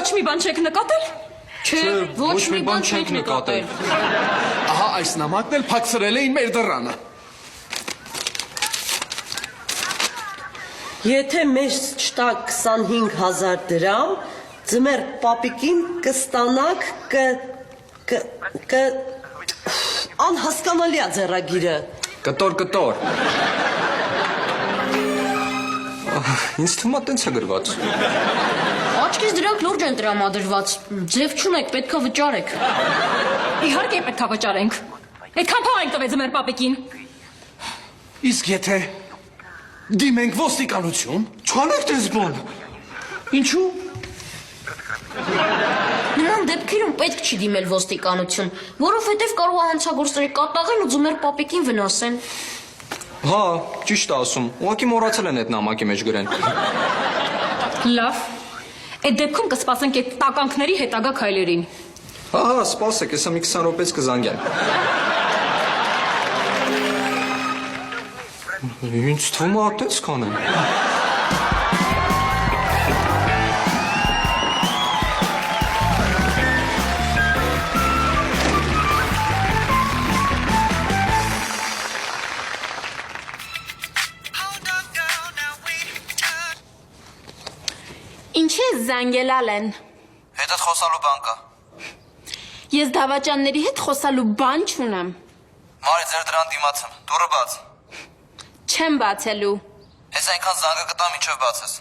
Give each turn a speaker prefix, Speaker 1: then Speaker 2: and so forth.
Speaker 1: Ոչ մի բան չեք նկատել։
Speaker 2: Չէ, ոչ մի բան չենք նկատել։
Speaker 3: Ահա այս նամակն էլ փակցրել էին մեր դռանը։
Speaker 4: Եթե մեզ չտա 25,000 դրամ, ձմեր պապիկին կստանաք անհասկանալի է ձեռագիրը։
Speaker 2: Կտոր։ Ինձ թվում է տենց է գրված։
Speaker 5: Աչքից դրանք լուրջ են տրամադրված։ Ձև չունեք, պետքա վճարեք։
Speaker 1: Իհարկե պետքա վճարենք։ Այդքան փող ենք տվել ձմեր պապիկին։
Speaker 3: Իսկ եթե դիմենք ոստիկանություն,
Speaker 2: Չանեք տես բան։ Ինչու։
Speaker 5: Նրան դեպքերում պետք չի դիմել ոստիկանություն, որովհետև կարող է հանցագործները կատաղեն ու ձմեր պապիկին վնասեն։
Speaker 2: Հա, ճիշտ է ասում։ Ուղղակի մոռացել են այդ նամակի մեջ գրեն։
Speaker 1: Լավ։ Այդ դեպքում կսպասենք այդ տականքների հետագա քայլերին։
Speaker 2: Հա, սպասեք, հեսա մի 20 րոպեից կզանգեմ։ Ինձ թվում է այդպես կանեն։
Speaker 6: Ինչ է զանգելալ են։
Speaker 7: Հետդ խոսալու բան կա։
Speaker 6: Ես դավաճանների հետ խոսալու բան չունեմ։
Speaker 7: Մարի ձեր դրան դիմացեմ, դուրը բաց։
Speaker 6: Չեմ բացելու։
Speaker 7: Ես այնքան զանգը կտամ, ինչով բացես։